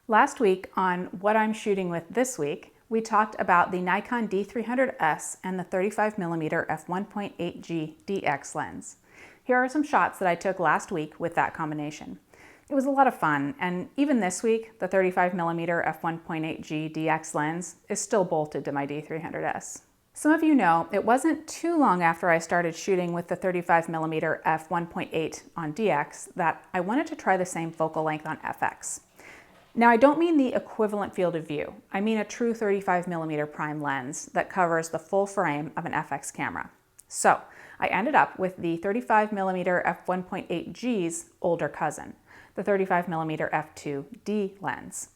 Last week on What I'm Shooting With This Week, we talked about the Nikon D810 and the 35mm f1.8G DX lens. Here are some shots that I took last week with that combination. It was a lot of fun, and even this week, the 35mm f1.8G DX lens is still bolted to my D810. Some of you know it wasn't too long after I started shooting with the 35mm f1.8 on DX that I wanted to try the same focal length on FX. Now, I don't mean the equivalent field of view. I mean a true 35mm prime lens that covers the full frame of an FX camera. So I ended up with the 35mm f1.8G's older cousin, the 35mm f2D lens.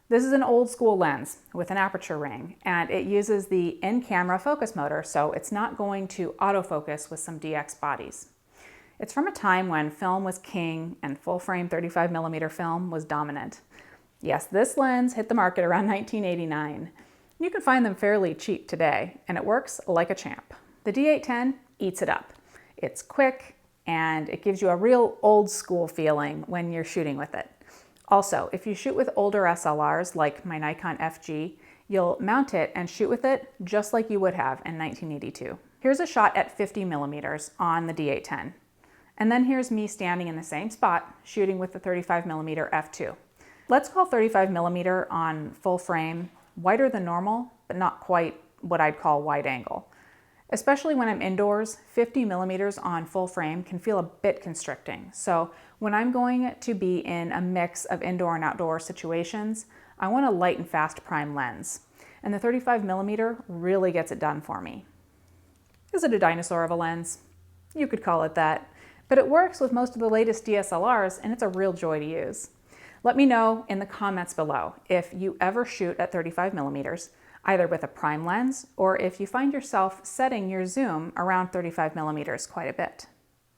This is an old school lens with an aperture ring, and it uses the in-camera focus motor, so it's not going to autofocus with some DX bodies. It's from a time when film was king and full-frame 35mm film was dominant. Yes, this lens hit the market around 1989. You can find them fairly cheap today, and it works like a champ. The D810 eats it up. It's quick, and it gives you a real old school feeling when you're shooting with it. Also, if you shoot with older SLRs like my Nikon FG, you'll mount it and shoot with it just like you would have in 1982. Here's a shot at 50mm on the D810. And then here's me standing in the same spot shooting with the 35mm f2. Let's call 35mm on full frame wider than normal, but not quite what I'd call wide angle. Especially when I'm indoors, 50mm on full frame can feel a bit constricting. So when I'm going to be in a mix of indoor and outdoor situations, I want a light and fast prime lens. And the 35mm really gets it done for me. Is it a dinosaur of a lens? You could call it that. But it works with most of the latest DSLRs, and it's a real joy to use. Let me know in the comments below if you ever shoot at 35mm, either with a prime lens or if you find yourself setting your zoom around 35mm quite a bit.